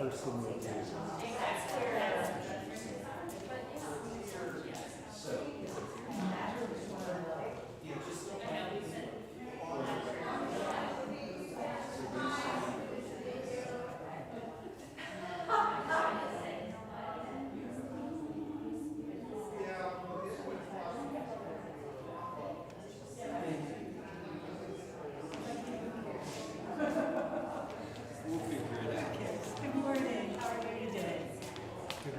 person will do. Good morning. How are you today? Good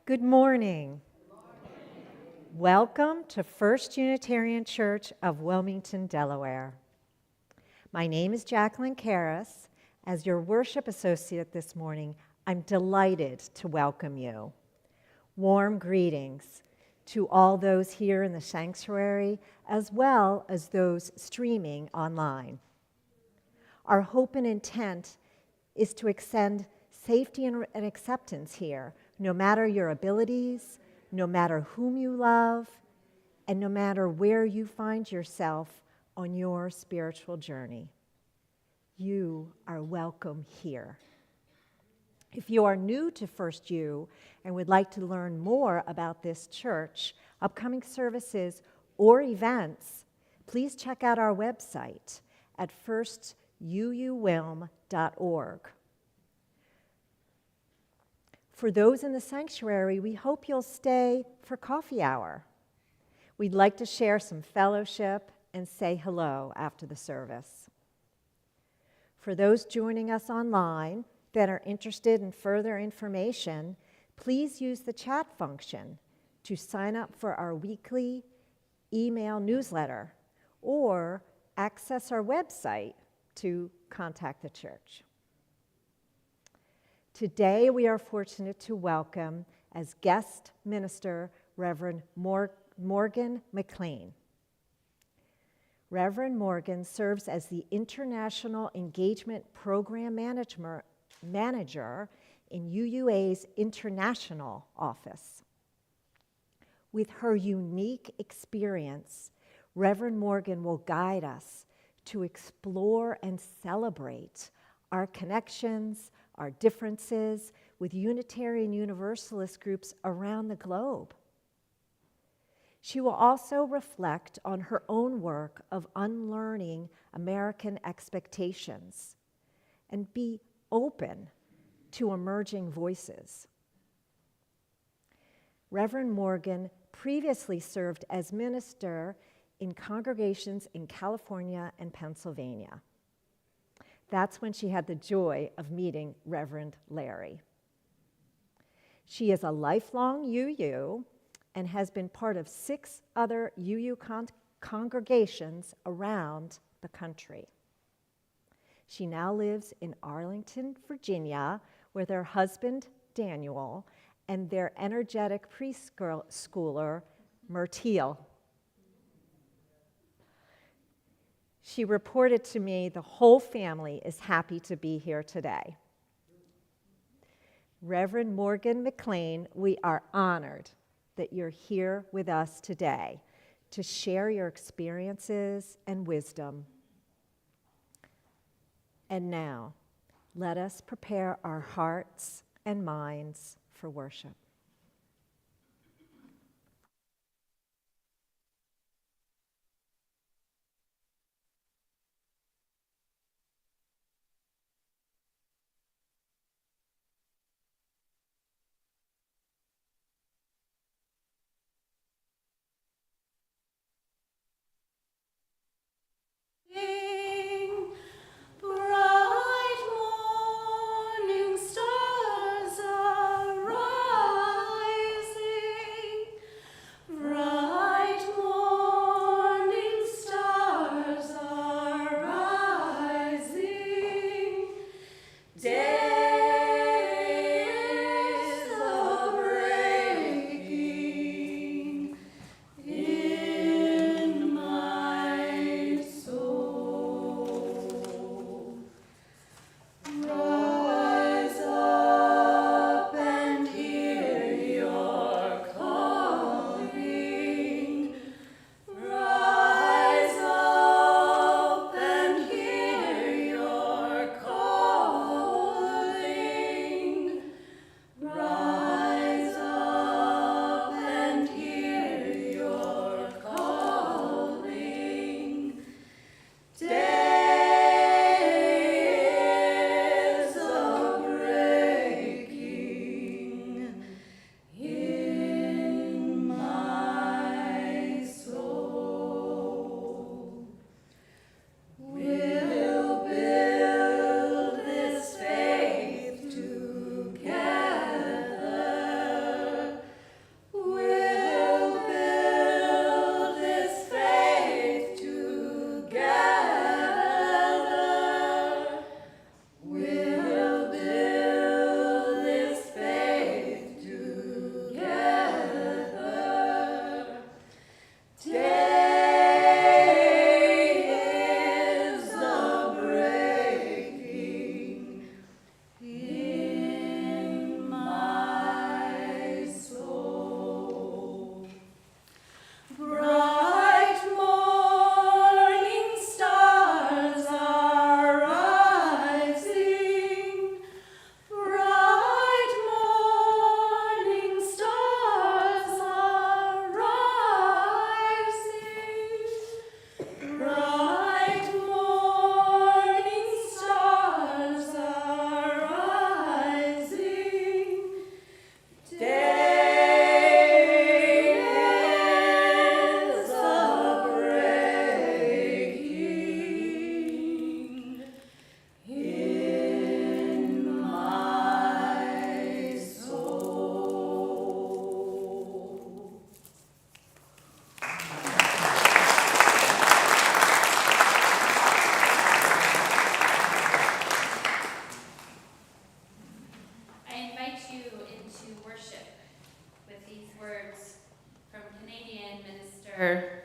Good morning. Welcome to First Unitarian Church of Wilmington, Delaware. My name is Jacqueline Kairis. As your worship associate this morning, I'm delighted to welcome you. Warm greetings to all those here in the sanctuary, as well as those streaming online. Our hope and intent is to extend safety and acceptance here, no matter your abilities, no matter whom you love, and no matter where you find yourself on your spiritual journey. You are welcome here. If you are new to First U and would like to learn more about this church, upcoming services, or events, please check out our website at firstuuwilm.org. For those in the sanctuary, we hope you'll stay for coffee hour. We'd like to share some fellowship and say hello after the service. For those joining us online that are interested in further information, please use the chat function to sign up for our weekly email newsletter or access our website to contact the church. Today, we are fortunate to welcome as guest minister Reverend Morgan McLean. Reverend Morgan serves as the International Engagement Program Manager in UUA's International Office. With her unique experience, Reverend Morgan will guide us to explore and celebrate our connections, our differences with Unitarian Universalist groups around the globe. She will also reflect on her own work of unlearning American expectations and be open to emerging voices. Reverend Morgan previously served as minister in congregations in California and Pennsylvania. That's when she had the joy of meeting Reverend Larry. She is a lifelong UU and has been part of 6 other UU congregations around the country. She now lives in Arlington, Virginia, with her husband, Daniel, and their energetic preschooler, Myrtle. She reported to me the whole family is happy to be here today. Reverend Morgan McLean, we are honored that you're here with us today to share your experiences and wisdom. And now, let us prepare our hearts and minds for worship. Bright morning stars arise.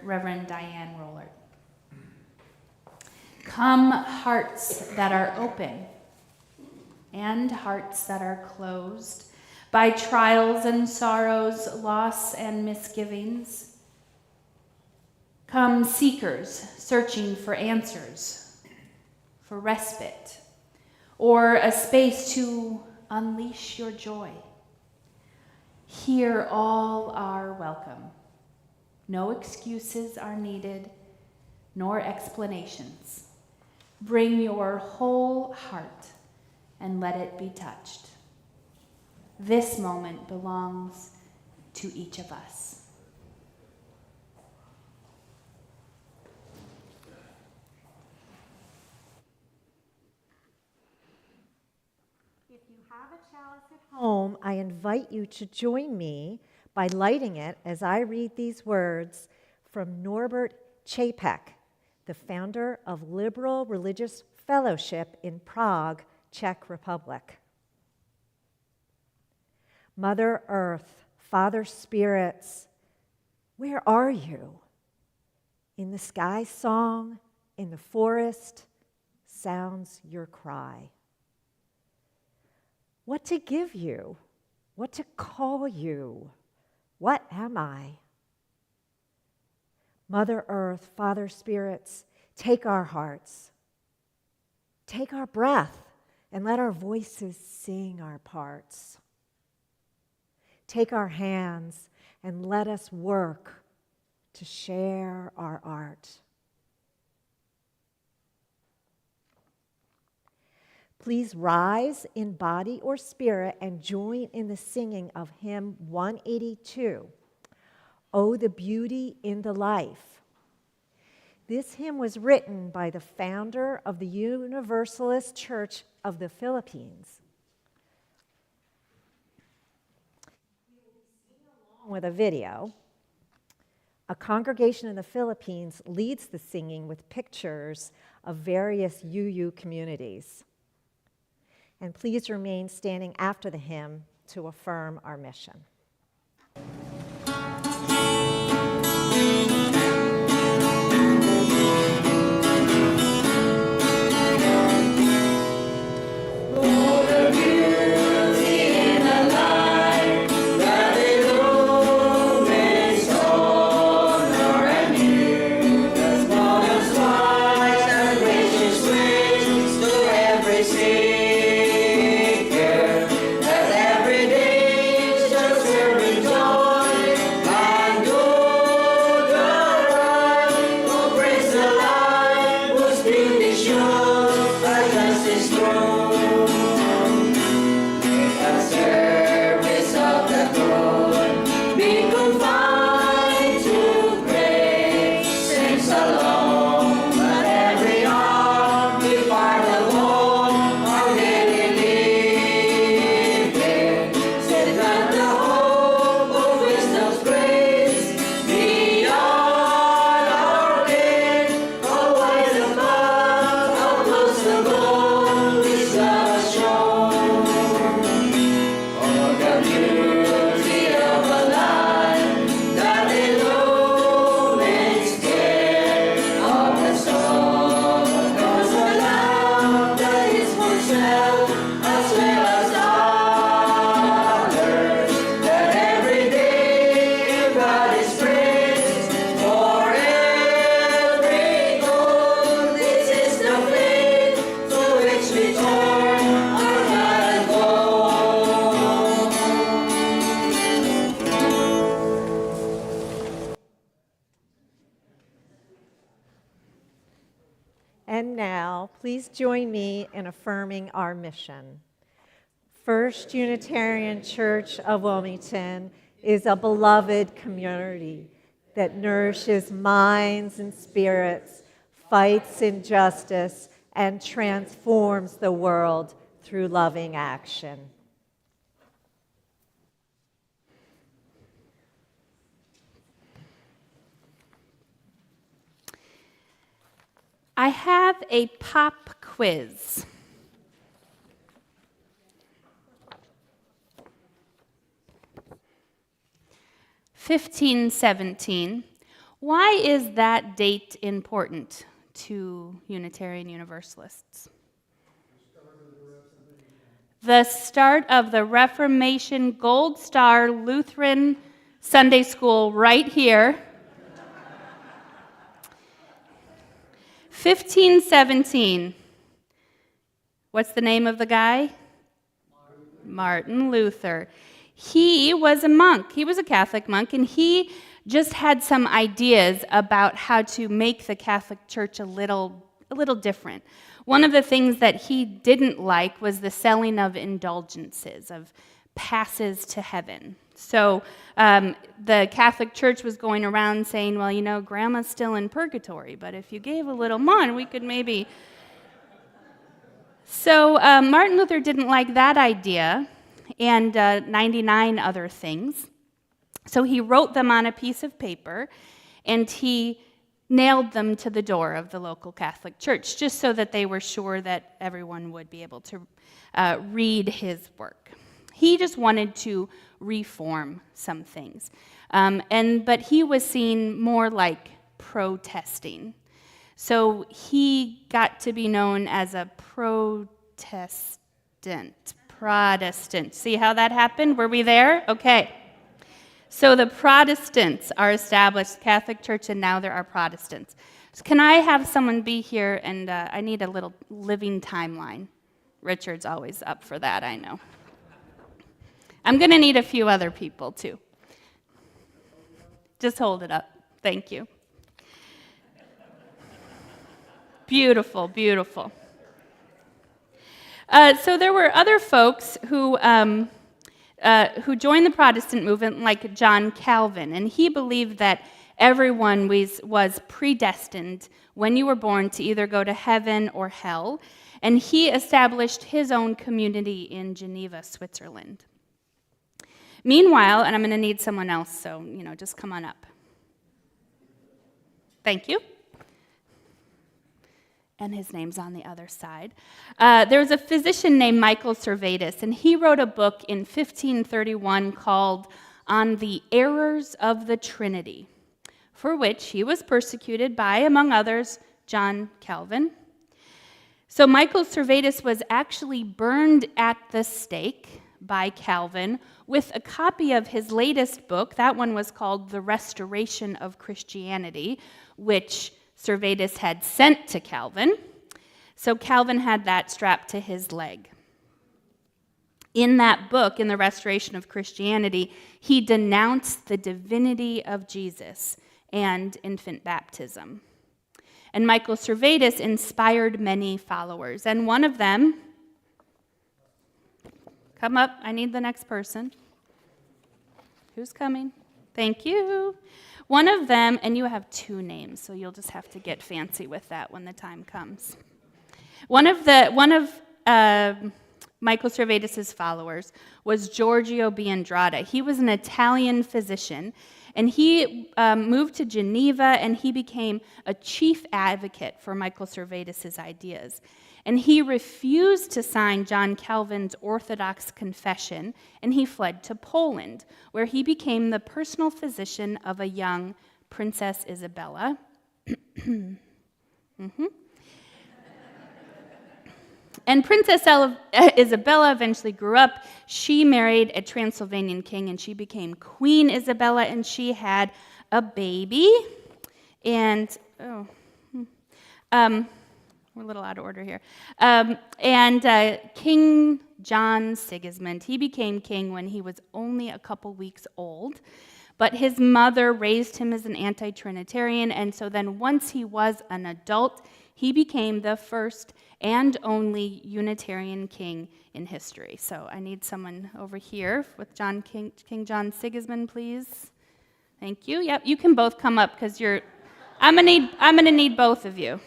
Reverend Diane Rollard. Come, hearts that are open and hearts that are closed by trials and sorrows, loss and misgivings. Come, seekers searching for answers, for respite, or a space to unleash your joy. Here all are welcome. No excuses are needed, nor explanations. Bring your whole heart and let it be touched. This moment belongs to each of us. If you have a chalice at home, I invite you to join me by lighting it as I read these words from Norbert Čapek, the founder of Liberal Religious Fellowship in Prague, Czech Republic. Mother Earth, Father Spirits, where are you? In the sky song, in the forest, sounds your cry. What to give you? What to call you? What am I? Mother Earth, Father Spirits, take our hearts, take our breath, and let our voices sing our parts. Take our hands and let us work to share our art. Please rise in body or spirit and join in the singing of hymn 182, Oh, the Beauty in the Life. This hymn was written by the founder of the Universalist Church of the Philippines. Along with a video, a congregation in the Philippines leads the singing with pictures of various UU communities. And please remain standing after the hymn to affirm our mission. And now, please join me in affirming our mission. First Unitarian Church of Wilmington is a beloved community that nourishes minds and spirits, fights injustice, and transforms the world through loving action. I have a pop quiz. '15-17. Why is that date important to Unitarian Universalists? The start of the Reformation Gold Star Lutheran Sunday School right here. 1517. What's the name of the guy? Martin Luther. He was a monk. He was a Catholic monk, and he just had some ideas about how to make the Catholic Church a little different. One of the things that he didn't like was the selling of indulgences, of passes to heaven. So the Catholic Church was going around saying, well, you know, Grandma's still in purgatory, but if you gave a little money, we could maybe... So Martin Luther didn't like that idea and 99 other things. So he wrote them on a piece of paper, and he nailed them to the door of the local Catholic Church, just so that they were sure that everyone would be able to read his work. He just wanted to reform some things. But he was seen more like protesting. So he got to be known as a Protestant. See how that happened? Were we there? Okay. So the Protestants are established, Catholic Church, and now there are Protestants. So can I have someone be here, and I need a little living timeline. Richard's always up for that, I know. I'm going to need a few other people, too. Just hold it up. Thank you. Beautiful, beautiful. So there were other folks who joined the Protestant movement, like John Calvin, and he believed that everyone was predestined when you were born to either go to heaven or hell, and he established his own community in Geneva, Switzerland. Meanwhile, and I'm going to need someone else, so, just come on up. Thank you. And his name's on the other side. There was a physician named Michael Servetus, and he wrote a book in 1531 called On the Errors of the Trinity, for which he was persecuted by, among others, John Calvin. So Michael Servetus was actually burned at the stake by Calvin with a copy of his latest book. That one was called The Restoration of Christianity, which Servetus had sent to Calvin. So Calvin had that strapped to his leg. In that book, in The Restoration of Christianity, he denounced the divinity of Jesus and infant baptism. And Michael Servetus inspired many followers. And one of them, come up, I need the next person. Who's coming? Thank you. One of them, and you have two names, so you'll just have to get fancy with that when the time comes. One of Michael Servetus's followers was Giorgio Biandrata. He was an Italian physician, and he moved to Geneva, and he became a chief advocate for Michael Servetus's ideas. And he refused to sign John Calvin's Orthodox Confession, and he fled to Poland, where he became the personal physician of a young Princess Isabella. And Princess Isabella eventually grew up. She married a Transylvanian king, and she became Queen Isabella, and she had a baby. And, we're a little out of order here. King John Sigismund, he became king when he was only a couple weeks old. But his mother raised him as an anti-Trinitarian, and so then once he was an adult, he became the first and only Unitarian king in history. So I need someone over here with King John Sigismund, please. Thank you. Yep, you can both come up because I'm gonna need both of you.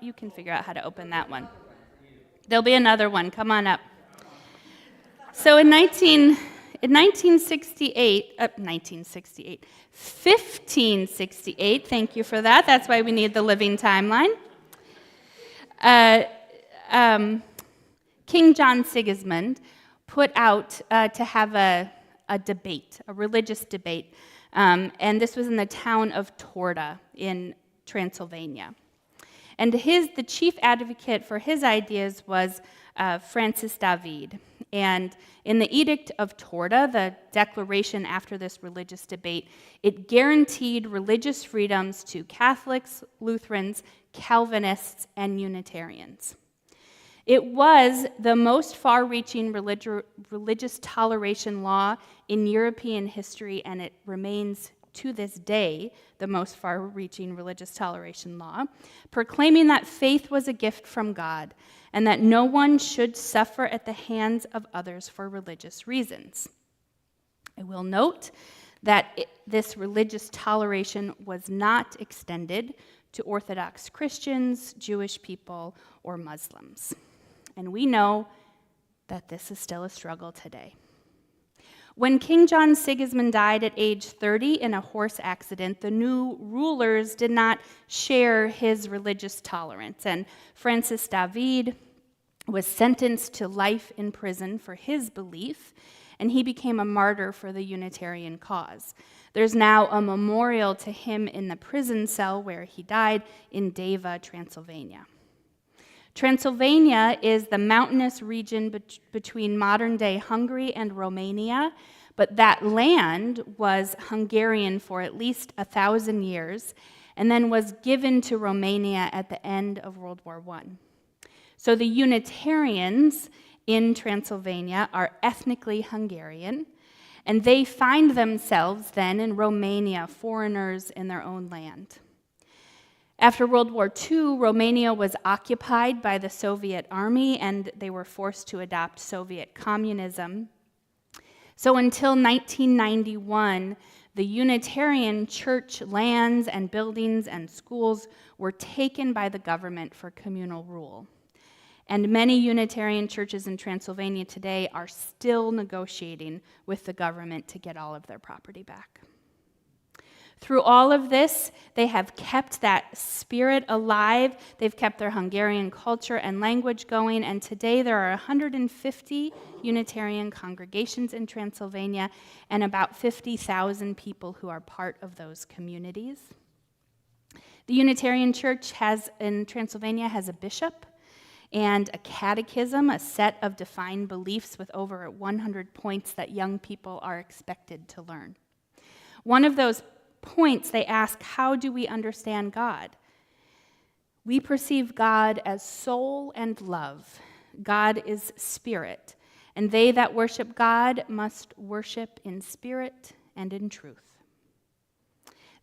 You can figure out how to open that one. There'll be another one. Come on up. So in 1568, thank you for that. That's why we need the living timeline. King John Sigismund put out to have a a debate, a religious debate. And this was in the town of Torda in Transylvania. And the chief advocate for his ideas was Francis David. And in the Edict of Torda, the declaration after this religious debate, it guaranteed religious freedoms to Catholics, Lutherans, Calvinists, and Unitarians. It was the most far-reaching religious toleration law in European history, and it remains to this day the most far-reaching religious toleration law, proclaiming that faith was a gift from God and that no one should suffer at the hands of others for religious reasons. I will note that this religious toleration was not extended to Orthodox Christians, Jewish people, or Muslims. And we know that this is still a struggle today. When King John Sigismund died at age 30 in a horse accident, the new rulers did not share his religious tolerance, and Francis David was sentenced to life in prison for his belief, and he became a martyr for the Unitarian cause. There's now a memorial to him in the prison cell where he died in Deva, Transylvania. Transylvania is the mountainous region between modern-day Hungary and Romania, but that land was Hungarian for at least 1,000 years and then was given to Romania at the end of World War I. So the Unitarians in Transylvania are ethnically Hungarian, and they find themselves then in Romania, foreigners in their own land. After World War II, Romania was occupied by the Soviet army, and they were forced to adopt Soviet communism. So until 1991, the Unitarian church lands and buildings and schools were taken by the government for communal rule. And many Unitarian churches in Transylvania today are still negotiating with the government to get all of their property back. Through all of this, they have kept that spirit alive. They've kept their Hungarian culture and language going, and today there are 150 Unitarian congregations in Transylvania and about 50,000 people who are part of those communities. The Unitarian Church in Transylvania has a bishop and a catechism, a set of defined beliefs with over 100 points that young people are expected to learn. One of those points, they ask, how do we understand God? We perceive God as soul and love. God is spirit, and they that worship God must worship in spirit and in truth.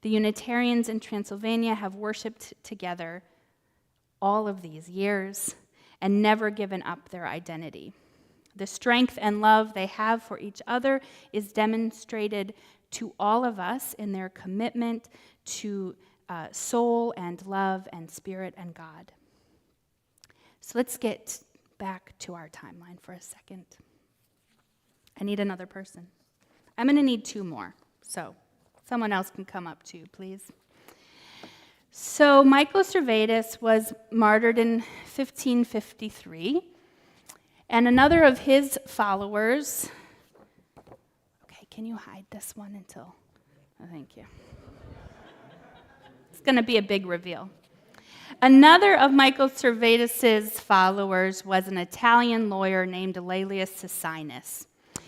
The Unitarians in Transylvania have worshiped together all of these years and never given up their identity. The strength and love they have for each other is demonstrated to all of us in their commitment to soul and love and spirit and God. So let's get back to our timeline for a second. I need another person. I'm going to need two more, so someone else can come up too, please. So Michael Servetus was martyred in 1553, and another of his followers. Can you hide this one until? Oh, thank you. It's going to be a big reveal. Another of Michael Servetus's followers was an Italian lawyer named Laelius Socinus.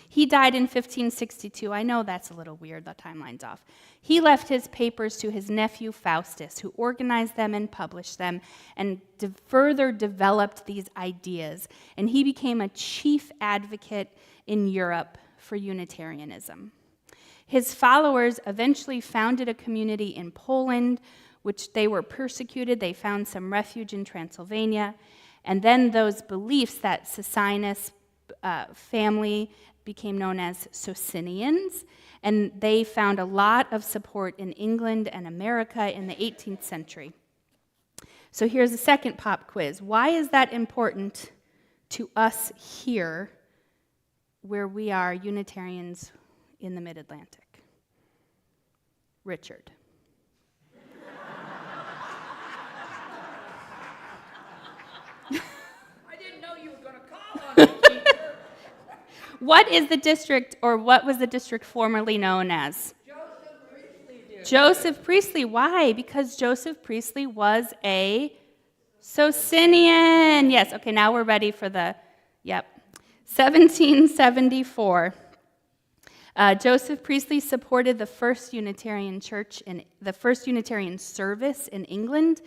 He died in 1562. I know that's a little weird, the timeline's off. He left his papers to his nephew Faustus, who organized them and published them and further developed these ideas. And he became a chief advocate in Europe for Unitarianism. His followers eventually founded a community in Poland, which they were persecuted. They found some refuge in Transylvania. And then those beliefs, that Socinus family became known as Socinians, and they found a lot of support in England and America in the 18th century. So here's a second pop quiz. Why is that important to us here, where we are Unitarians in the Mid-Atlantic? Richard. I didn't know you were going to call on me, teacher. What is the district, or what was the district formerly known as? Joseph Priestley. Why? Because Joseph Priestley was a Socinian. Yes, okay, now we're ready for the, 1774. Joseph Priestley supported the first Unitarian church in the first Unitarian service in England,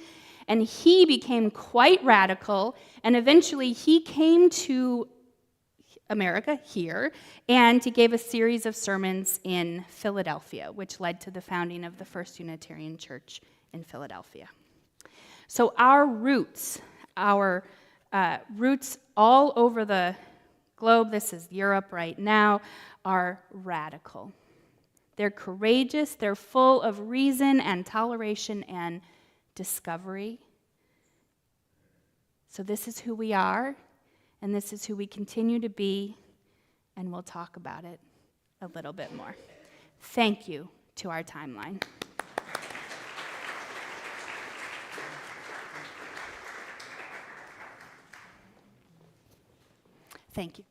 and he became quite radical, and eventually he came to America here, and he gave a series of sermons in Philadelphia, which led to the founding of the first Unitarian church in Philadelphia. So our roots all over the globe, this is Europe right now, are radical. They're courageous, they're full of reason and toleration and discovery. So this is who we are, and this is who we continue to be, and we'll talk about it a little bit more. Thank you to our timeline. Thank you.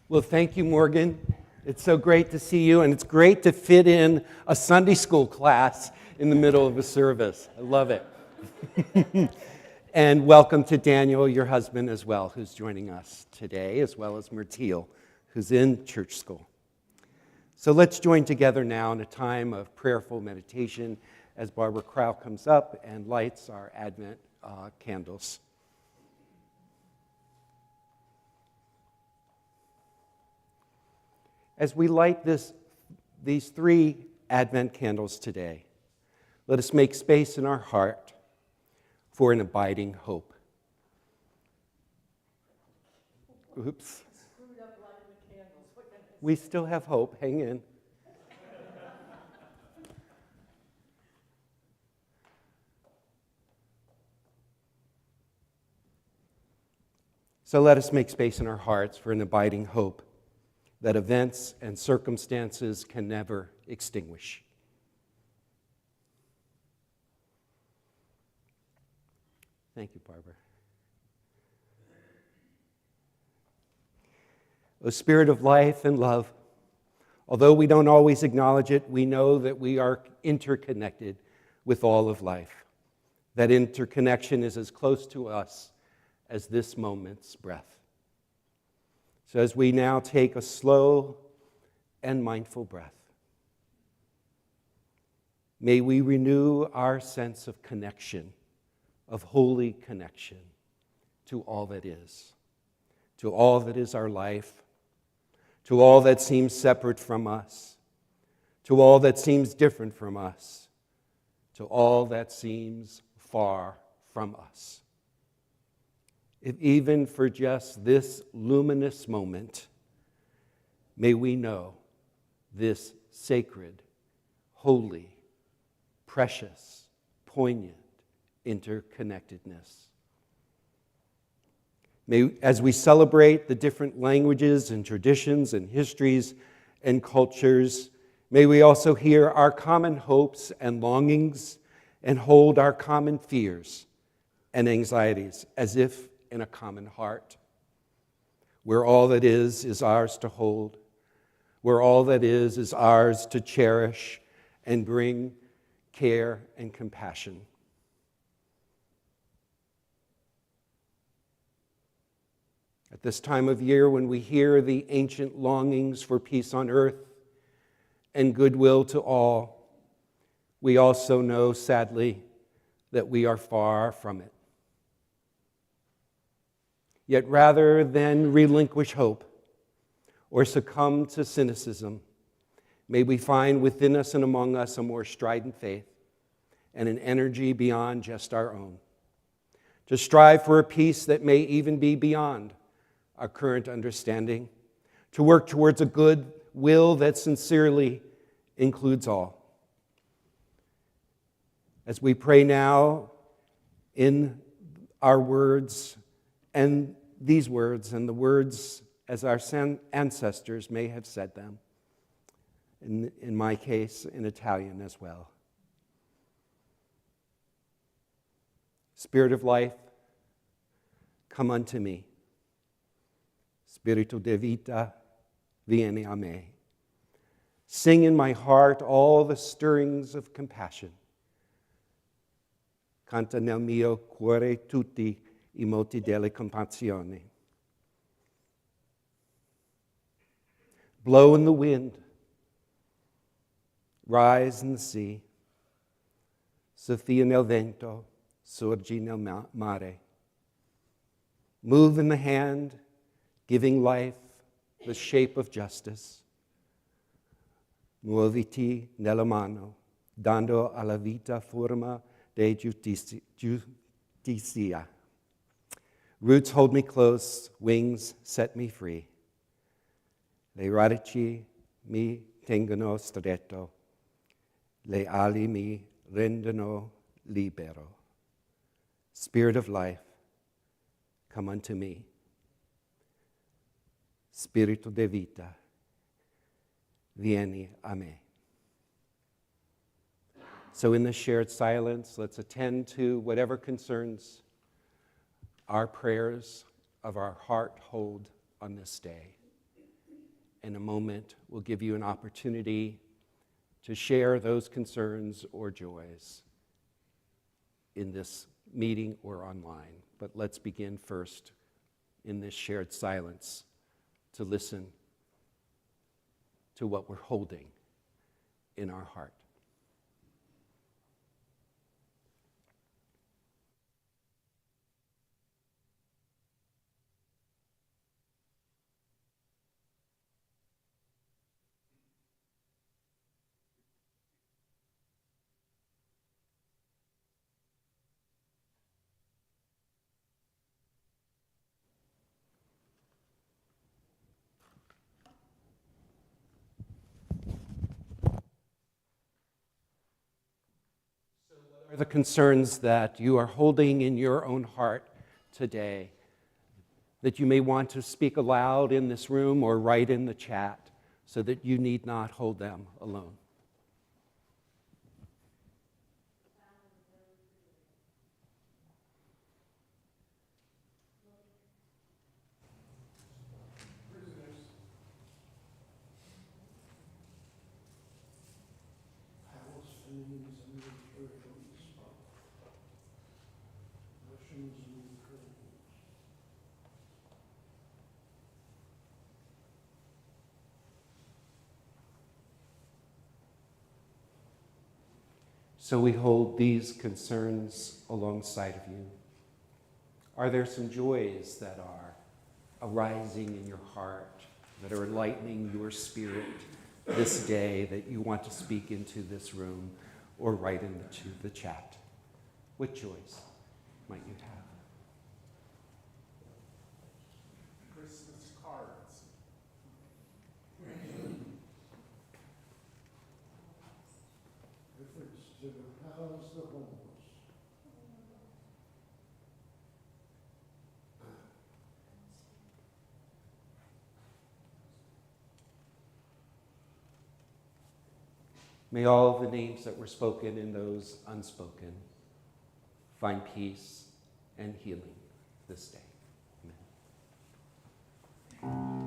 Well, thank you, Morgan. It's so great to see you, and it's great to fit in a Sunday school class in the middle of a service. I love it. And welcome to Daniel, your husband, as well, who's joining us today, as well as Myrtil, who's in church school. So let's join together now in a time of prayerful meditation as Barbara Crowell comes up and lights our Advent candles. As we light these 3 Advent candles today, let us make space in our heart for an abiding hope. Oops. We still have hope. Hang in. So let us make space in our hearts for an abiding hope that events and circumstances can never extinguish. Thank you, Barbara. O Spirit of life and love, although we don't always acknowledge it, we know that we are interconnected with all of life. That interconnection is as close to us as this moment's breath. So as we now take a slow and mindful breath, may we renew our sense of connection, of holy connection to all that is our life, to all that seems separate from us, to all that seems different from us, to all that seems far from us. If even for just this luminous moment, may we know this sacred, holy, precious, poignant interconnectedness. May, as we celebrate the different languages and traditions and histories and cultures, may we also hear our common hopes and longings and hold our common fears and anxieties as if in a common heart, where all that is ours to hold, where all that is ours to cherish and bring care and compassion. At this time of year, when we hear the ancient longings for peace on earth and goodwill to all, we also know, sadly, that we are far from it. Yet rather than relinquish hope or succumb to cynicism, may we find within us and among us a more strident faith and an energy beyond just our own, to strive for a peace that may even be beyond our current understanding, to work towards a good will that sincerely includes all. As we pray now in our words and these words and the words as our ancestors may have said them, in my case, in Italian as well. Spirit of life, come unto me. Spiritu de vita, vieni a me. Sing in my heart all the stirrings of compassion. Canta nel mio cuore tutti I moti delle compassioni. Blow in the wind, rise in the sea, soffia nel vento, sorgi nel mare. Move in the hand, giving life the shape of justice. Muoviti nella mano, dando alla vita forma de giustizia. Roots hold me close, wings set me free. Le radici mi tengono stretto, le ali mi rendono libero. Spirit of life, come unto me. Spiritu de vita, vieni a me. So in this shared silence, let's attend to whatever concerns our prayers of our heart hold on this day. In a moment, we'll give you an opportunity to share those concerns or joys in this meeting or online. But let's begin first in this shared silence to listen to what we're holding in our heart. Are the concerns that you are holding in your own heart today, that you may want to speak aloud in this room or write in the chat so that you need not hold them alone? So we hold these concerns alongside of you. Are there some joys that are arising in your heart, that are enlightening your spirit this day that you want to speak into this room or write into the chat? What joys might you have? Christmas cards. Efforts to house the homeless. May all the names that were spoken and those unspoken find peace and healing this day. Amen.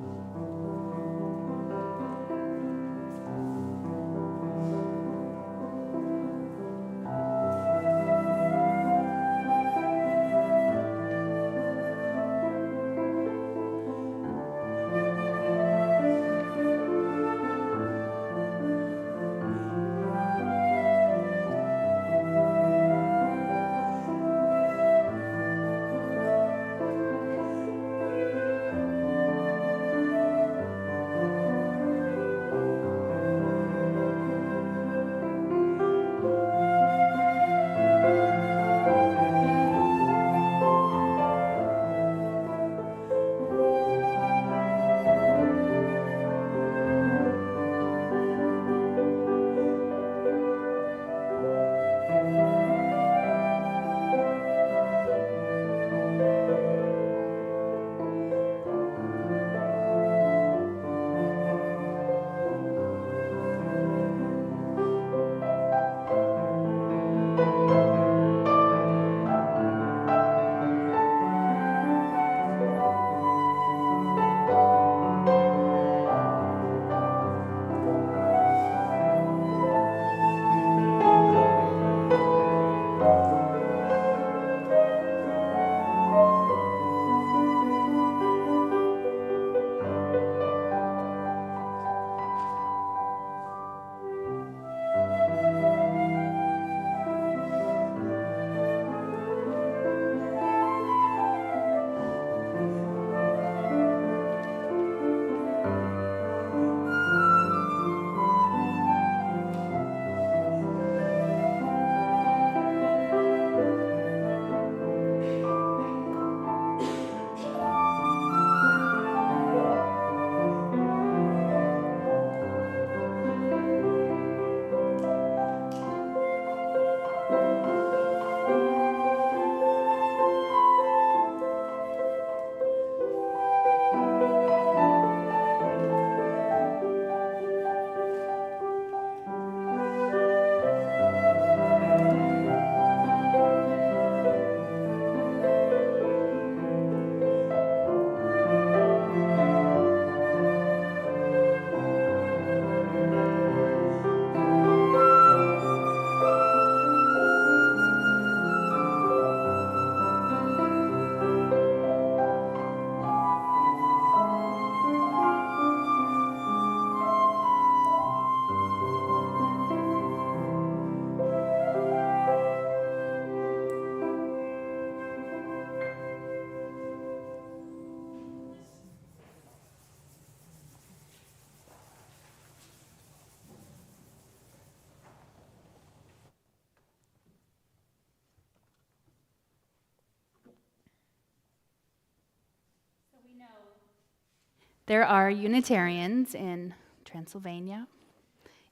There are Unitarians in Transylvania,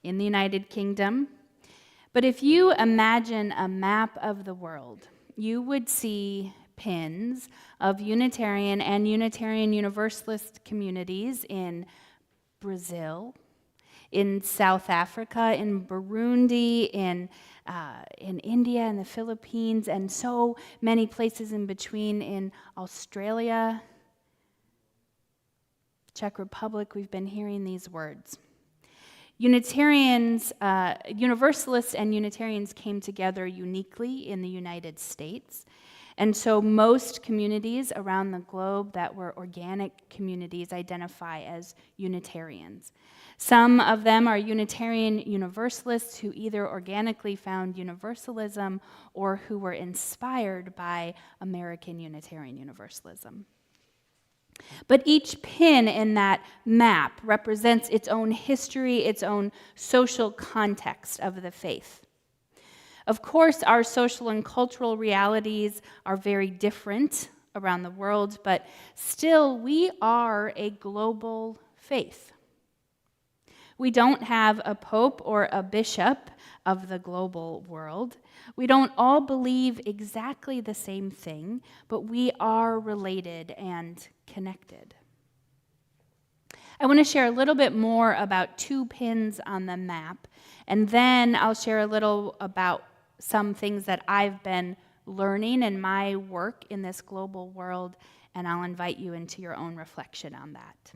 in the United Kingdom. But if you imagine a map of the world, you would see pins of Unitarian and Unitarian Universalist communities in Brazil, in South Africa, in Burundi, in India, and the Philippines, and so many places in between, in Australia, Czech Republic. We've been hearing these words. Unitarians, Universalists and Unitarians came together uniquely in the United States. And so most communities around the globe that were organic communities identify as Unitarians. Some of them are Unitarian Universalists who either organically found Universalism or who were inspired by American Unitarian Universalism. But each pin in that map represents its own history, its own social context of the faith. Of course, our social and cultural realities are very different around the world, but still, we are a global faith. We don't have a pope or a bishop of the global world. We don't all believe exactly the same thing, but we are related and connected. I want to share a little bit more about two pins on the map, and then I'll share a little about some things that I've been learning in my work in this global world, and I'll invite you into your own reflection on that.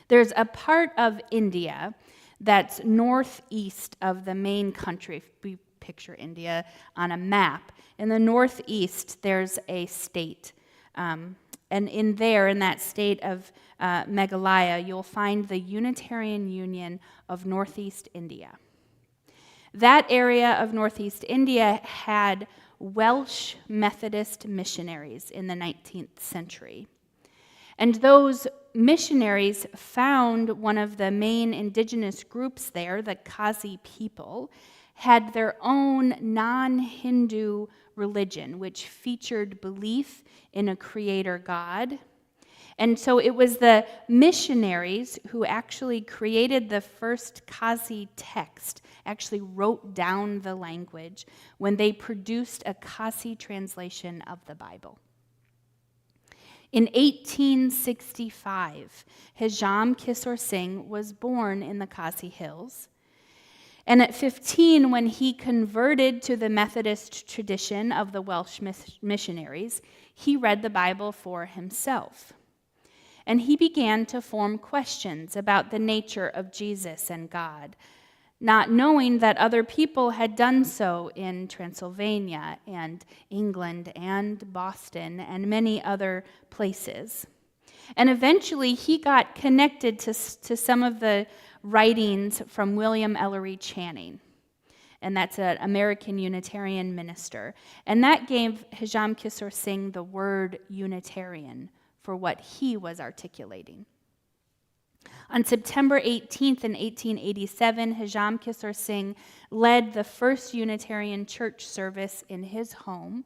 There's a part of India that's northeast of the main country. If we picture India on a map, in the northeast there's a state. And in that state of Meghalaya, you'll find the Unitarian Union of Northeast India. That area of Northeast India had Welsh Methodist missionaries in the 19th century. And those missionaries found one of the main indigenous groups there, the Kazi people, had their own non-Hindu religion, which featured belief in a creator God. And so it was the missionaries who actually created the first Kazi text, actually wrote down the language when they produced a Kazi translation of the Bible. In 1865, Hisham Kishore Singh was born in the Khasi Hills. And at 15, when he converted to the Methodist tradition of the Welsh missionaries, he read the Bible for himself. And he began to form questions about the nature of Jesus and God, not knowing that other people had done so in Transylvania and England and Boston and many other places. And eventually he got connected to some of the writings from William Ellery Channing, and that's an American Unitarian minister. And that gave Hisham Kishore Singh the word Unitarian for what he was articulating. On September 18th in 1887, Hisham Kishore Singh led the first Unitarian church service in his home.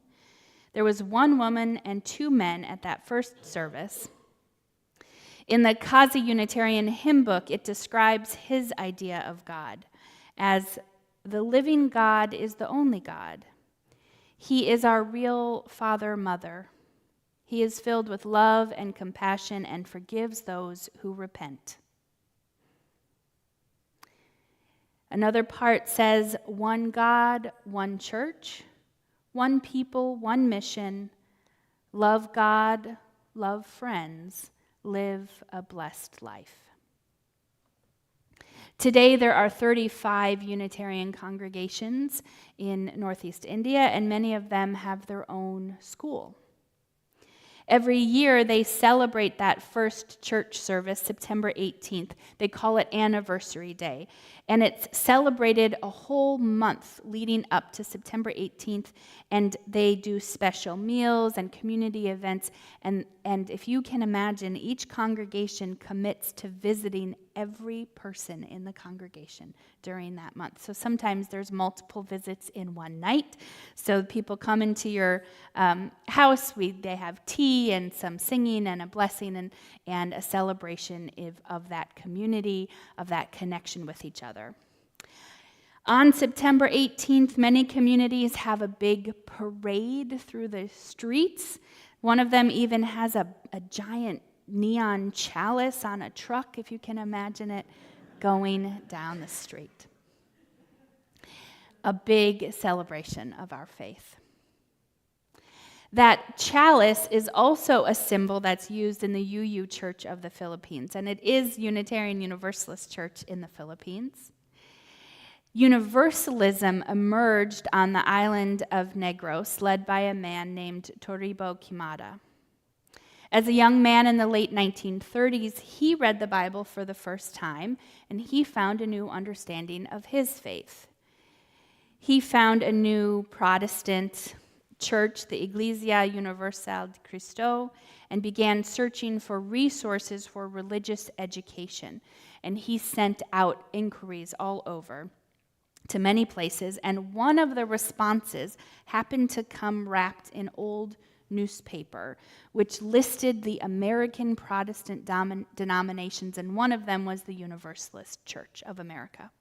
There was one woman and two men at that first service. In the Kazi Unitarian hymn book, it describes his idea of God as the living God is the only God. He is our real Father, Mother. He is filled with love and compassion and forgives those who repent. Another part says, one God, one church, one people, one mission, love God, love friends, live a blessed life. Today there are 35 Unitarian congregations in Northeast India, and many of them have their own school. Every year they celebrate that first church service, September 18th. They call it Anniversary Day. And it's celebrated a whole month leading up to September 18th, and they do special meals and community events. And if you can imagine, each congregation commits to visiting every person in the congregation during that month. So sometimes there's multiple visits in one night. So people come into your house, they have tea and some singing and a blessing and a celebration of that community, of that connection with each other. On September 18th, many communities have a big parade through the streets. One of them even has a giant neon chalice on a truck, if you can imagine it, going down the street. A big celebration of our faith. That chalice is also a symbol that's used in the UU Church of the Philippines, and it is Unitarian Universalist Church in the Philippines. Universalism emerged on the island of Negros, led by a man named Toribio Quimada. As a young man in the late 1930s, he read the Bible for the first time, and he found a new understanding of his faith. He found a new Protestant church, the Iglesia Universal de Cristo, and began searching for resources for religious education. And he sent out inquiries all over to many places, and one of the responses happened to come wrapped in old newspaper, which listed the American Protestant denominations, and one of them was the Universalist Church of America.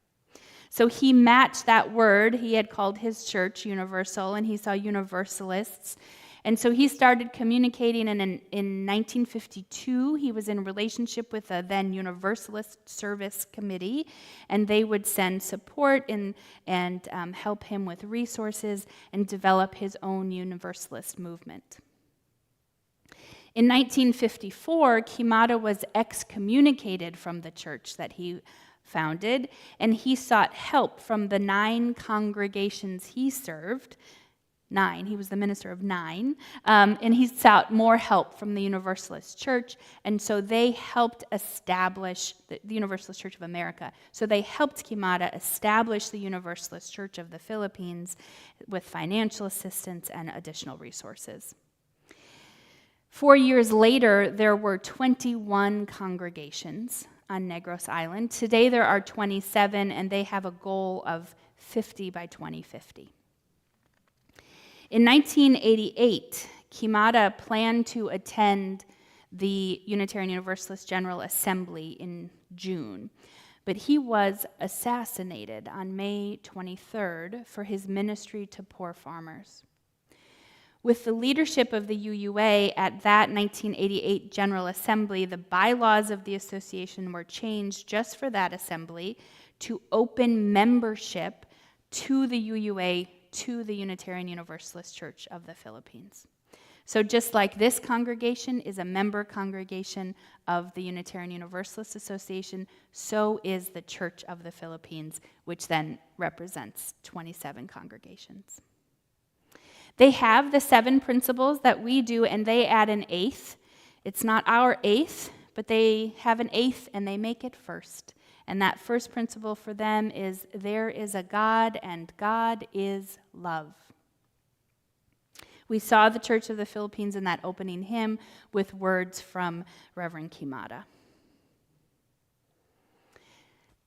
So he matched that word. He had called his church Universal, and he saw Universalists. And so he started communicating, and in 1952, he was in relationship with the then Universalist Service Committee, and they would send support and help him with resources and develop his own Universalist movement. In 1954, Quimada was excommunicated from the church that he founded, and he sought help from the 9 congregations he served. 9, he was the minister of 9, and he sought more help from the Universalist Church, and so they helped establish the Universalist Church of America. So they helped Quimada establish the Universalist Church of the Philippines with financial assistance and additional resources. 4 years later, there were 21 congregations on Negros Island. Today there are 27, and they have a goal of 50 by 2050. In 1988, Quimada planned to attend the Unitarian Universalist General Assembly in June, but he was assassinated on May 23rd for his ministry to poor farmers. With the leadership of the UUA at that 1988 General Assembly, the bylaws of the association were changed just for that assembly to open membership to the UUA, to the Unitarian Universalist Church of the Philippines. So just like this congregation is a member congregation of the Unitarian Universalist Association, so is the Church of the Philippines, which then represents 27 congregations. They have the 7 principles that we do, and they add an 8th. It's not our 8th, but they have an 8th, and they make it first. And that first principle for them is, there is a God, and God is love. We saw the Church of the Philippines in that opening hymn with words from Reverend Quimada.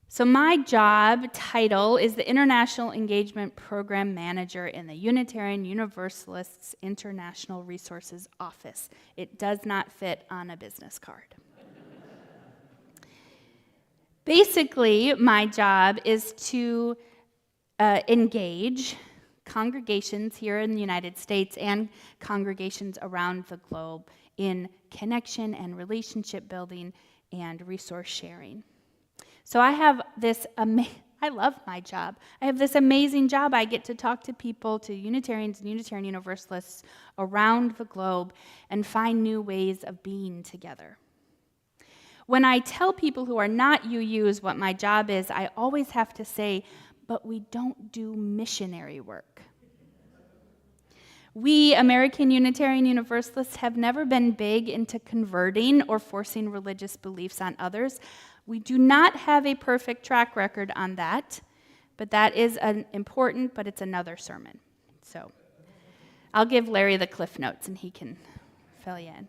So my job title is the International Engagement Program Manager in the Unitarian Universalists International Resources Office. It does not fit on a business card. Basically, my job is to engage congregations here in the United States and congregations around the globe in connection and relationship building and resource sharing. So I have this I love my job. I have this amazing job. I get to talk to people, to Unitarians and Unitarian Universalists around the globe and find new ways of being together. When I tell people who are not UUs what my job is, I always have to say, but we don't do missionary work. We, American Unitarian Universalists, have never been big into converting or forcing religious beliefs on others. We do not have a perfect track record on that, but that is important, but it's another sermon. So I'll give Larry the Cliff Notes and he can fill you in.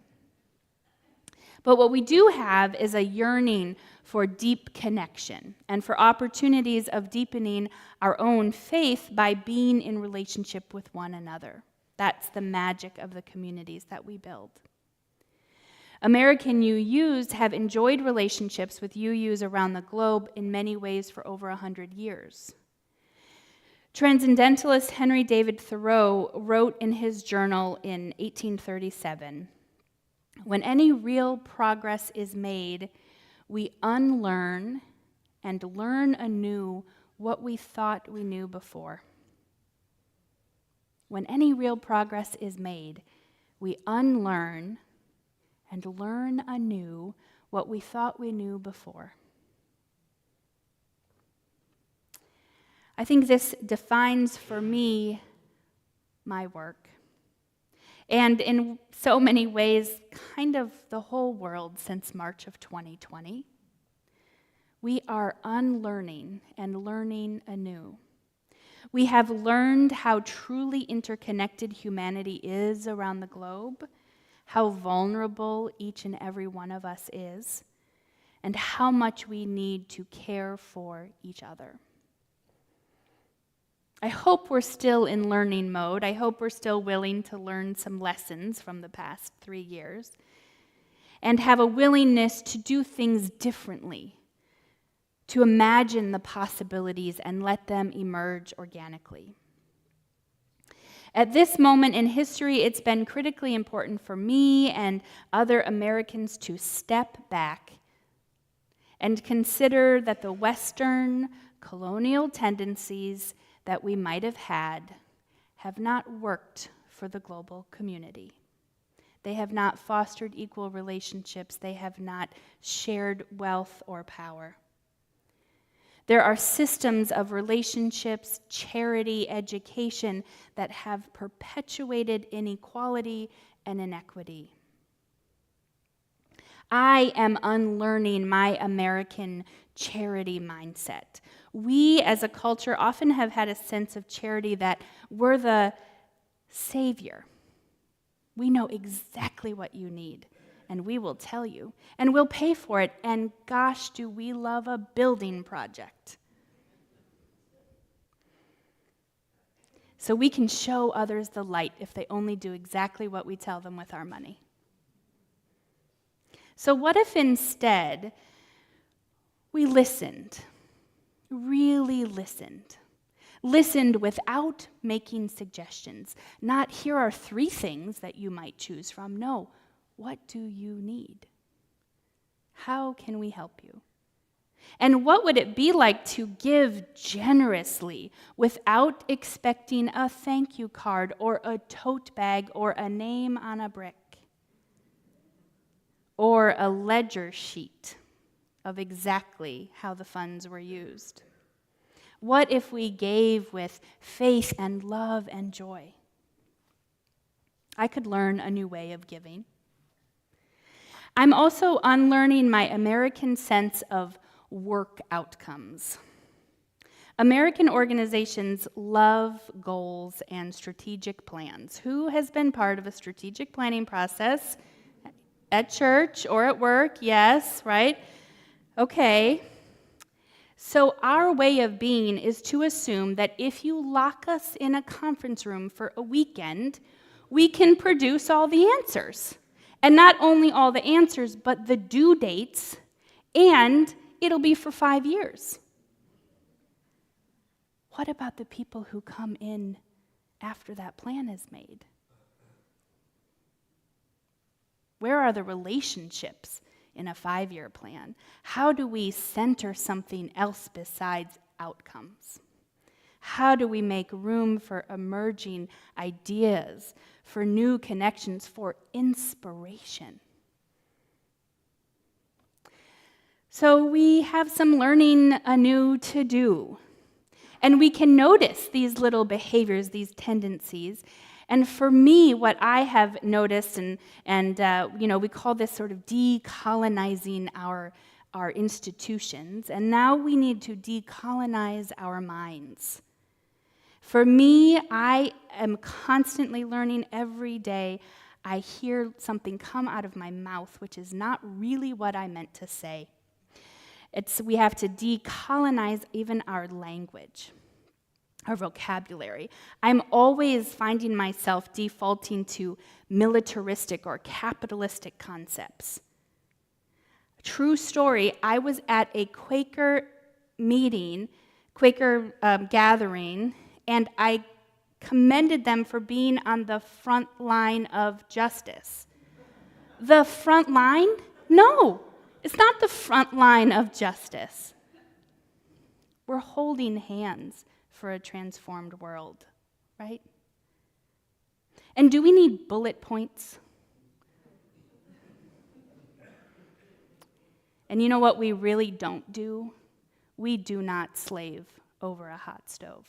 But what we do have is a yearning for deep connection and for opportunities of deepening our own faith by being in relationship with one another. That's the magic of the communities that we build. American UUs have enjoyed relationships with UUs around the globe in many ways for over 100 years. Transcendentalist Henry David Thoreau wrote in his journal in 1837, "When any real progress is made, we unlearn and learn anew what we thought we knew before." When any real progress is made, we unlearn and learn anew what we thought we knew before. I think this defines for me my work. And in so many ways, kind of the whole world since March of 2020. We are unlearning and learning anew. We have learned how truly interconnected humanity is around the globe, how vulnerable each and every one of us is, and how much we need to care for each other. I hope we're still in learning mode. I hope we're still willing to learn some lessons from the past 3 years and have a willingness to do things differently, to imagine the possibilities and let them emerge organically. At this moment in history, it's been critically important for me and other Americans to step back and consider that the Western colonial tendencies that we might have not worked for the global community. They have not fostered equal relationships. They have not shared wealth or power. There are systems of relationships, charity, education that have perpetuated inequality and inequity. I am unlearning my American charity mindset. We as a culture often have had a sense of charity that we're the savior. We know exactly what you need, and we will tell you, and we'll pay for it, and gosh, do we love a building project. So we can show others the light if they only do exactly what we tell them with our money. So what if instead we listened, really listened without making suggestions? Not, here are 3 things that you might choose from. No, what do you need? How can we help you? And what would it be like to give generously without expecting a thank you card or a tote bag or a name on a brick or a ledger sheet of exactly how the funds were used? What if we gave with faith and love and joy? I could learn a new way of giving. I'm also unlearning my American sense of work outcomes. American organizations love goals and strategic plans. Who has been part of a strategic planning process at church or at work? Yes, right? Okay. So our way of being is to assume that if you lock us in a conference room for a weekend, we can produce all the answers. And not only all the answers, but the due dates, and it'll be for 5 years. What about the people who come in after that plan is made? Where are the relationships in a 5-year plan? How do we center something else besides outcomes? How do we make room for emerging ideas, for new connections, for inspiration? So we have some learning anew to do. And we can notice these little behaviors, these tendencies. And for me, what I have noticed, and we call this sort of decolonizing our institutions, and now we need to decolonize our minds. For me, I am constantly learning every day. I hear something come out of my mouth, which is not really what I meant to say. We have to decolonize even our language, our vocabulary. I'm always finding myself defaulting to militaristic or capitalistic concepts. True story, I was at a Quaker meeting, gathering, and I commended them for being on the front line of justice. The front line? No, it's not the front line of justice. We're holding hands for a transformed world, right? And do we need bullet points? And you know what we really don't do? We do not slave over a hot stove.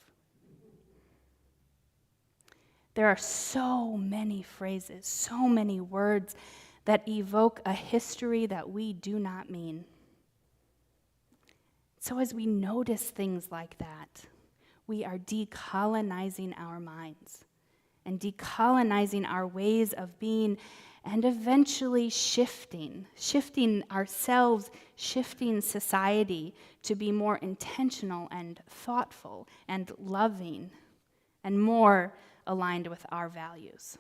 There are so many phrases, so many words that evoke a history that we do not mean. So as we notice things like that, we are decolonizing our minds and decolonizing our ways of being, and eventually shifting ourselves, shifting society to be more intentional and thoughtful and loving and more aligned with our values.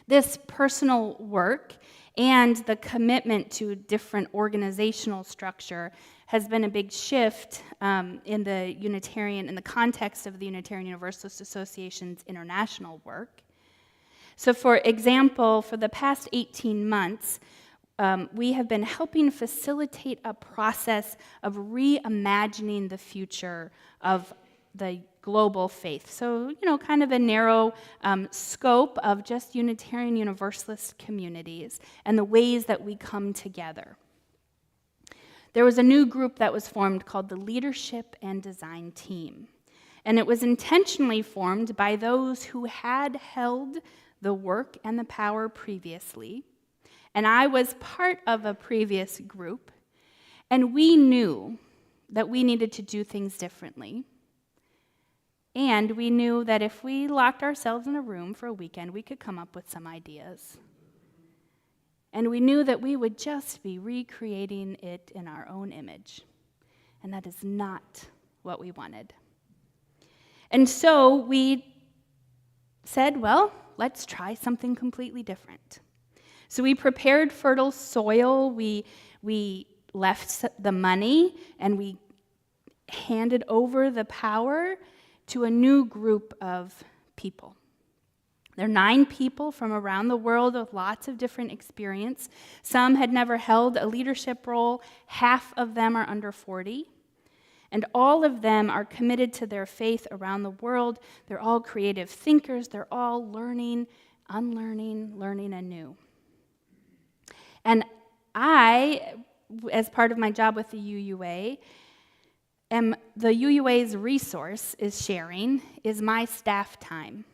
This personal work and the commitment to different organizational structure has been a big shift in the context of the Unitarian Universalist Association's international work. So for example, for the past 18 months, we have been helping facilitate a process of reimagining the future of the global faith. So, kind of a narrow scope of just Unitarian Universalist communities and the ways that we come together. There was a new group that was formed called the Leadership and Design Team. And it was intentionally formed by those who had held the work and the power previously. And I was part of a previous group. And we knew that we needed to do things differently. And we knew that if we locked ourselves in a room for a weekend, we could come up with some ideas. And we knew that we would just be recreating it in our own image. And that is not what we wanted. And so we said, well, let's try something completely different. So we prepared fertile soil, we left the money, and we handed over the power to a new group of people. There are 9 people from around the world with lots of different experience. Some had never held a leadership role. Half of them are under 40. And all of them are committed to their faith around the world. They're all creative thinkers. They're all learning, unlearning, learning anew. And I, as part of my job with the UUA, the UUA's resource is my staff time.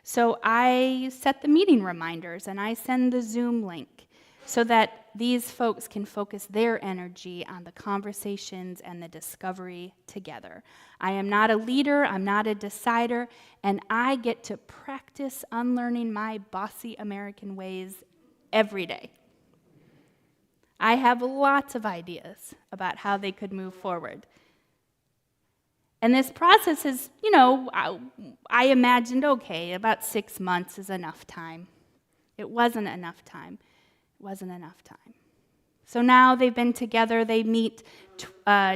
So I set the meeting reminders and I send the Zoom link so that these folks can focus their energy on the conversations and the discovery together. I am not a leader, I'm not a decider, and I get to practice unlearning my bossy American ways every day. I have lots of ideas about how they could move forward. And this process is, I imagined, okay, about 6 months is enough time. It wasn't enough time. So now they've been together. They meet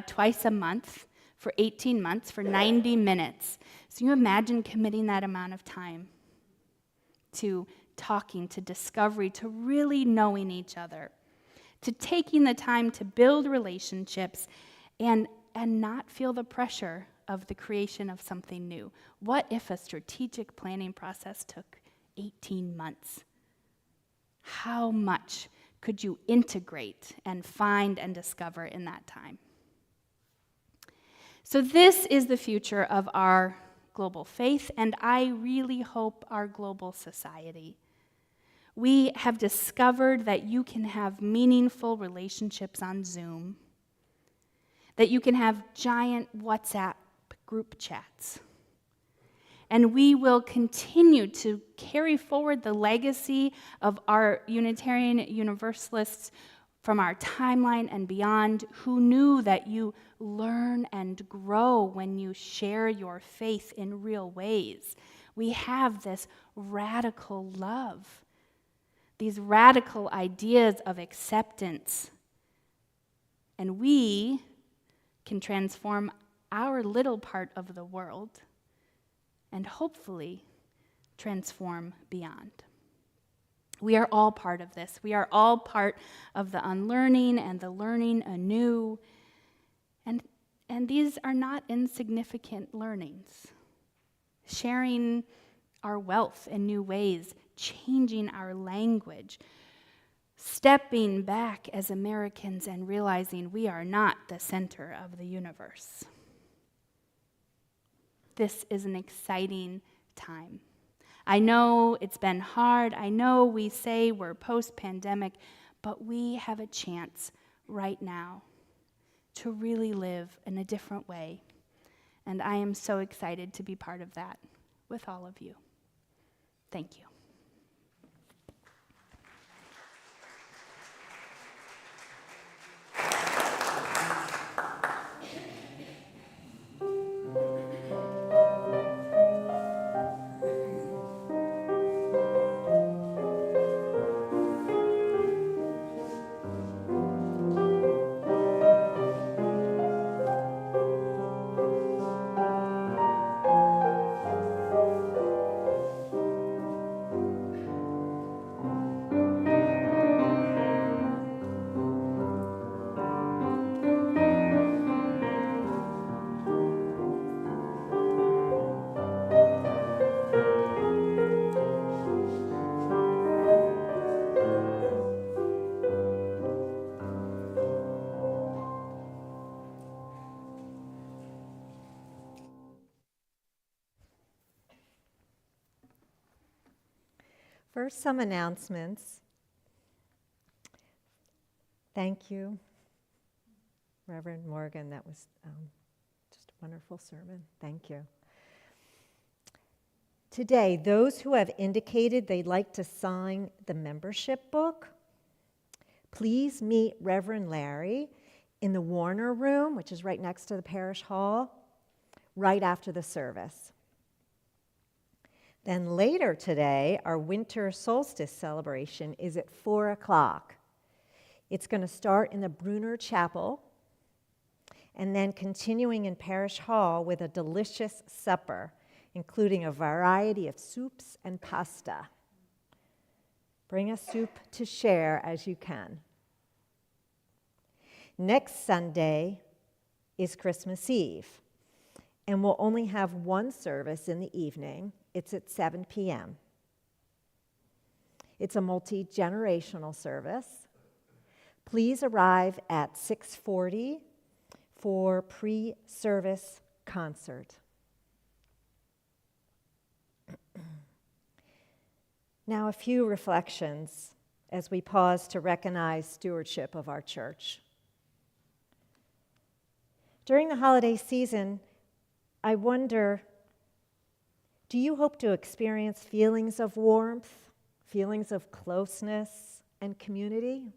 twice a month for 18 months for 90 minutes. So you imagine committing that amount of time to talking, to discovery, to really knowing each other, to taking the time to build relationships and not feel the pressure of the creation of something new. What if a strategic planning process took 18 months? How much could you integrate and find and discover in that time? So this is the future of our global faith, and I really hope our global society. We have discovered that you can have meaningful relationships on Zoom, that you can have giant WhatsApp group chats. And we will continue to carry forward the legacy of our Unitarian Universalists from our timeline and beyond, who knew that you learn and grow when you share your faith in real ways. We have this radical love, these radical ideas of acceptance. And we can transform our little part of the world and hopefully transform beyond. We are all part of this. We are all part of the unlearning and the learning anew. And these are not insignificant learnings. Sharing our wealth in new ways, changing our language, stepping back as Americans and realizing we are not the center of the universe. This is an exciting time. I know it's been hard. I know we say we're post-pandemic, but we have a chance right now to really live in a different way. And I am so excited to be part of that with all of you. Thank you. First, some announcements. Thank you, Reverend Morgan. That was just a wonderful sermon. Thank you. Today, those who have indicated they'd like to sign the membership book, please meet Reverend Larry in the Warner Room, which is right next to the parish hall, right after the service. Then later today, our winter solstice celebration is at 4 o'clock. It's going to start in the Brunner Chapel and then continuing in Parish Hall with a delicious supper, including a variety of soups and pasta. Bring a soup to share as you can. Next Sunday is Christmas Eve, and we'll only have one service in the evening. It's at 7 p.m. It's a multi-generational service. Please arrive at 6:40 for pre-service concert. Now, a few reflections as we pause to recognize stewardship of our church. During the holiday season, I wonder, do you hope to experience feelings of warmth, feelings of closeness and community?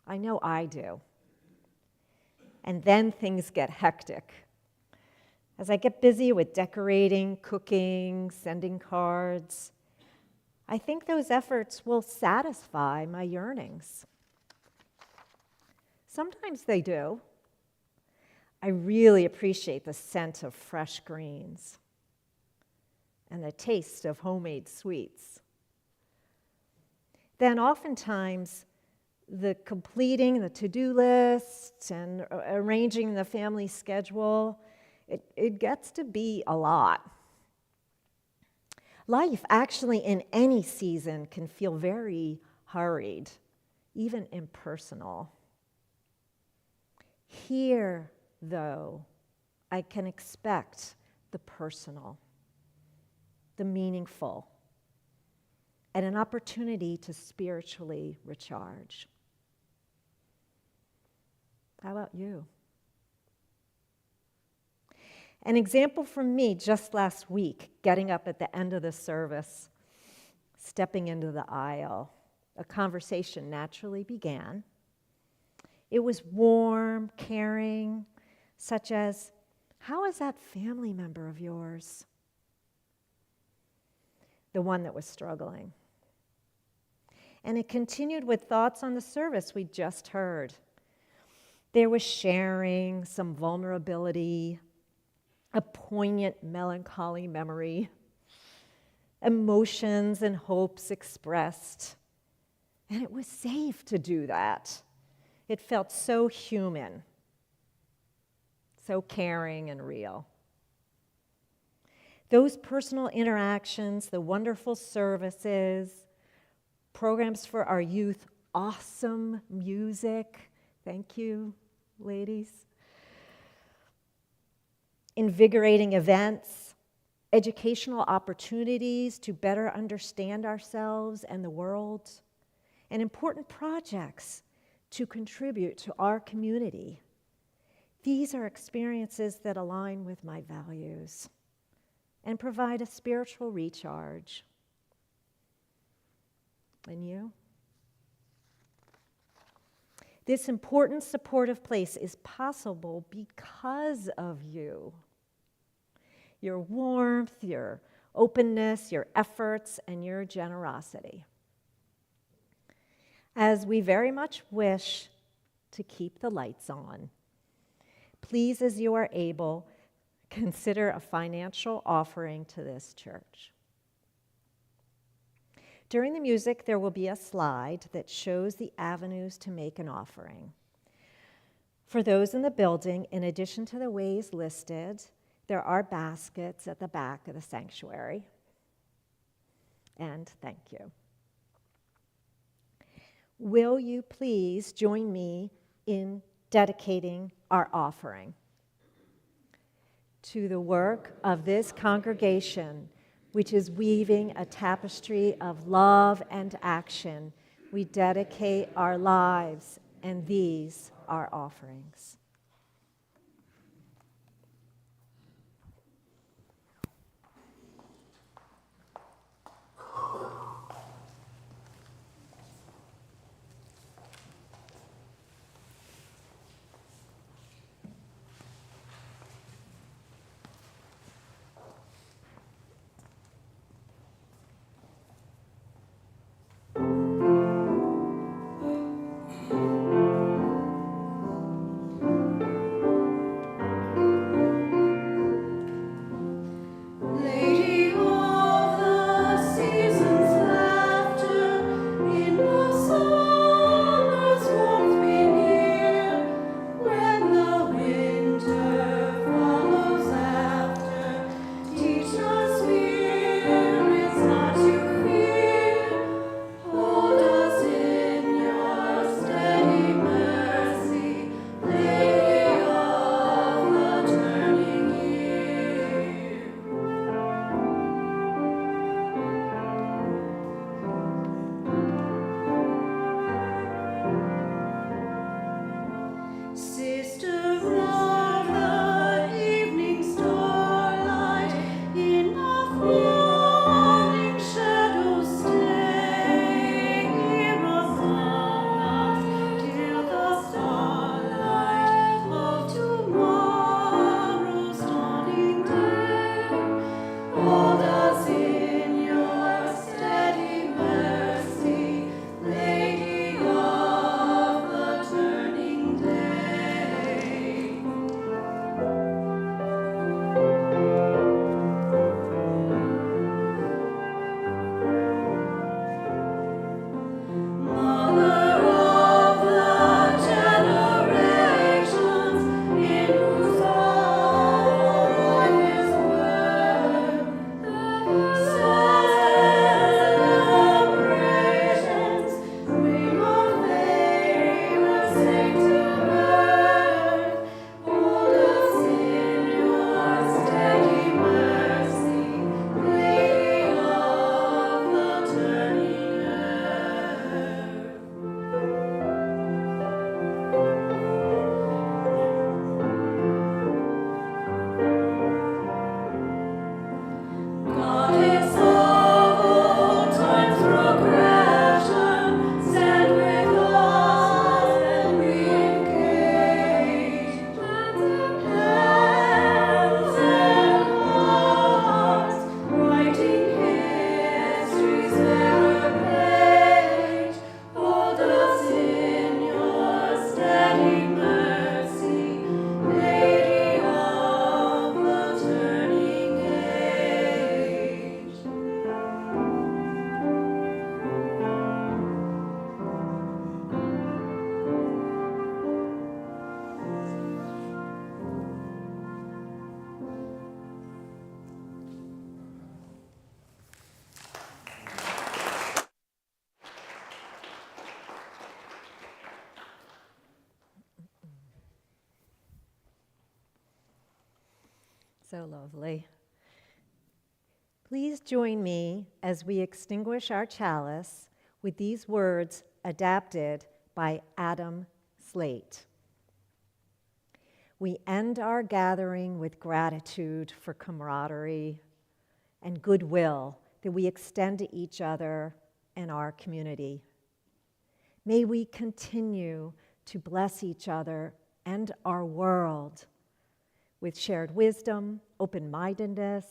I know I do. And then things get hectic. As I get busy with decorating, cooking, sending cards, I think those efforts will satisfy my yearnings. Sometimes they do. I really appreciate the scent of fresh greens and the taste of homemade sweets. Then oftentimes, the completing the to-do list and arranging the family schedule, it gets to be a lot. Life actually in any season can feel very hurried, even impersonal. Here, though, I can expect the personal, the meaningful, and an opportunity to spiritually recharge. How about you? An example from me just last week, getting up at the end of the service, stepping into the aisle, a conversation naturally began. It was warm, caring, such as, "How is that family member of yours?" The one that was struggling. And it continued with thoughts on the service we just heard. There was sharing, some vulnerability, a poignant melancholy memory, emotions and hopes expressed. And it was safe to do that. It felt so human, so caring and real. Those personal interactions, the wonderful services, programs for our youth, awesome music, thank you, ladies, invigorating events, educational opportunities to better understand ourselves and the world, and important projects to contribute to our community. These are experiences that align with my values and provide a spiritual recharge. And you? This important supportive place is possible because of you. Your warmth, your openness, your efforts, and your generosity. As we very much wish to keep the lights on, please, as you are able, consider a financial offering to this church. During the music, there will be a slide that shows the avenues to make an offering. For those in the building, in addition to the ways listed, there are baskets at the back of the sanctuary. And thank you. Will you please join me in dedicating our offering? To the work of this congregation, which is weaving a tapestry of love and action, we dedicate our lives, and these are offerings. So lovely. Please join me as we extinguish our chalice with these words adapted by Adam Slate. We end our gathering with gratitude for camaraderie and goodwill that we extend to each other and our community. May we continue to bless each other and our world with shared wisdom, open-mindedness,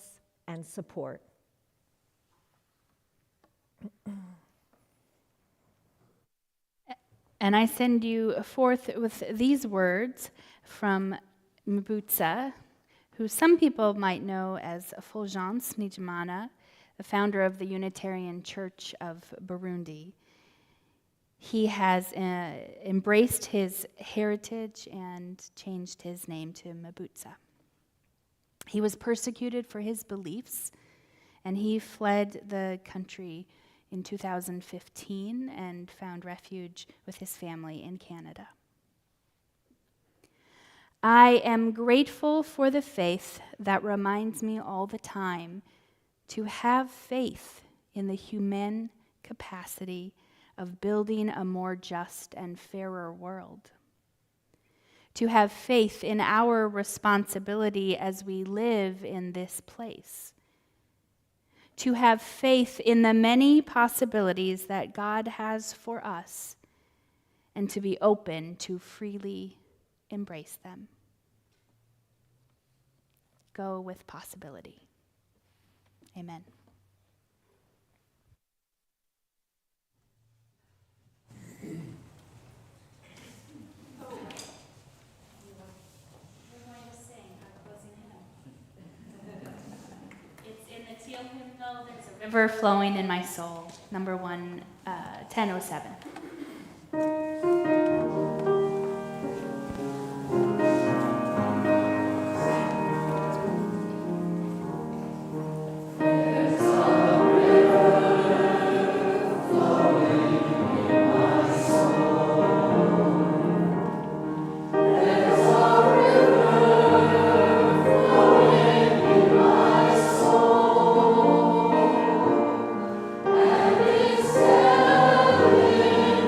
and support. And I send you forth with these words from Mbutsa, who some people might know as Fulgence Nijimana, the founder of the Unitarian Church of Burundi. He has embraced his heritage and changed his name to Mbutsa. He was persecuted for his beliefs, and he fled the country in 2015 and found refuge with his family in Canada. I am grateful for the faith that reminds me all the time to have faith in the human capacity of building a more just and fairer world. To have faith in our responsibility as we live in this place. To have faith in the many possibilities that God has for us, and to be open to freely embrace them. Go with possibility. Amen. River Flowing in My Soul, number 1007. And it's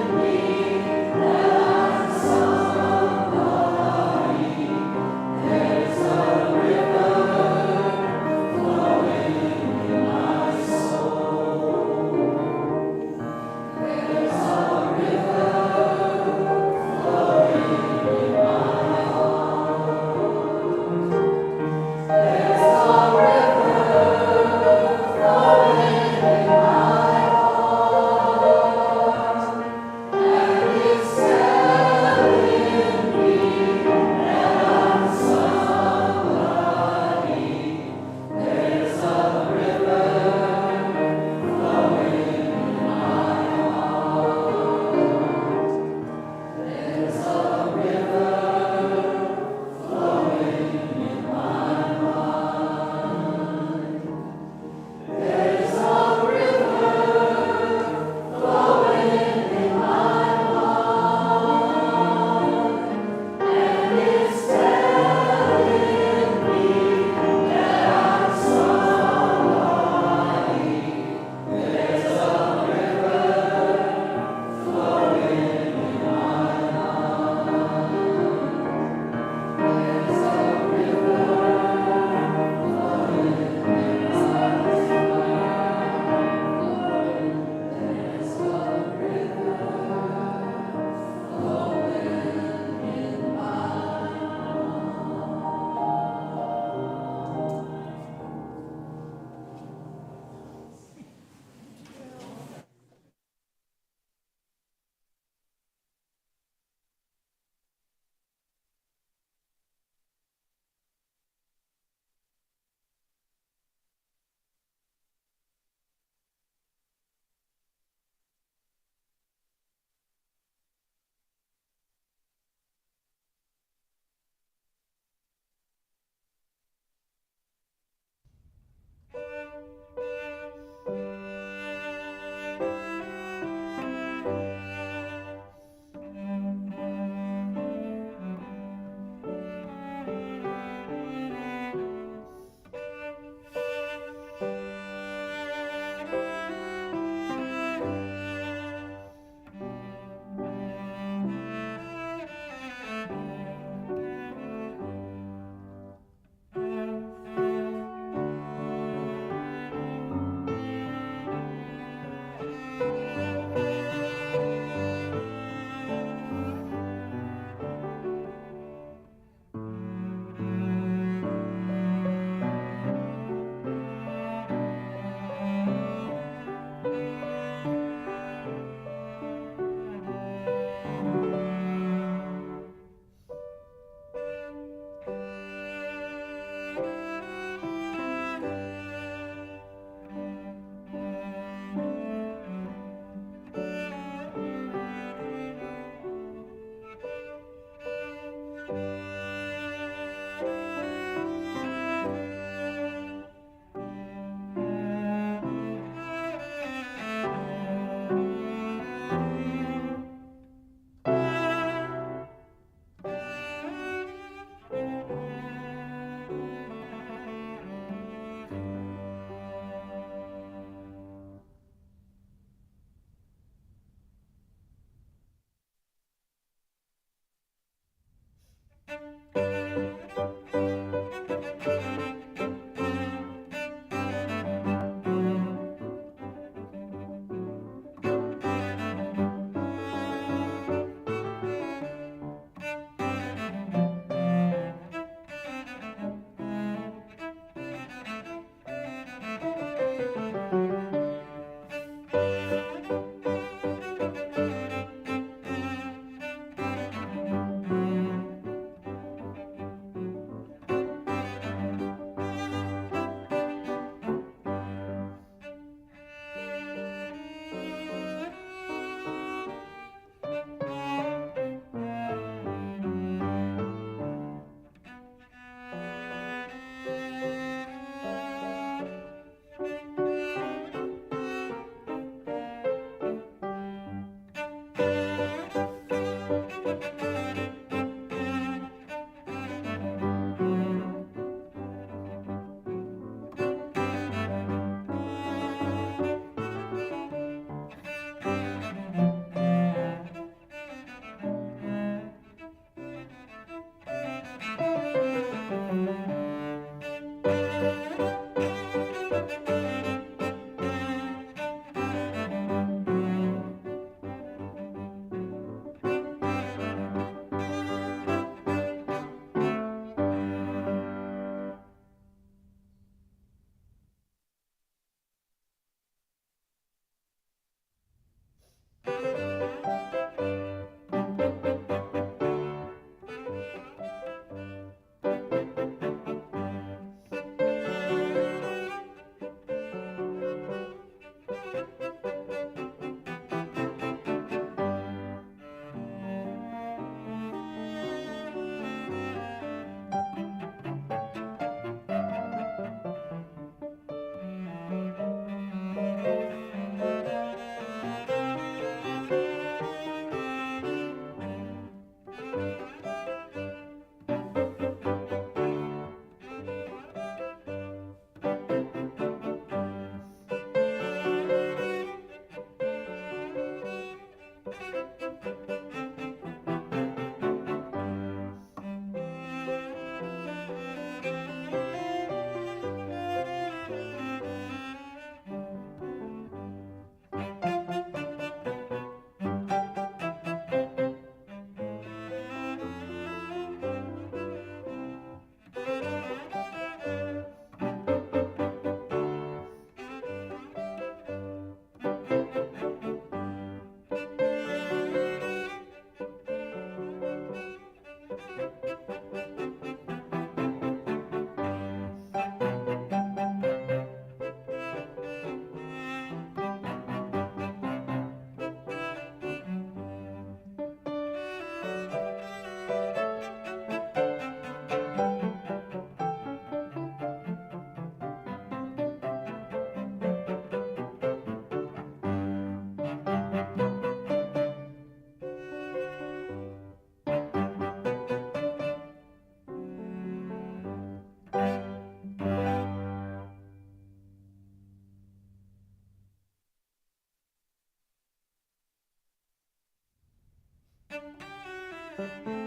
Thank you.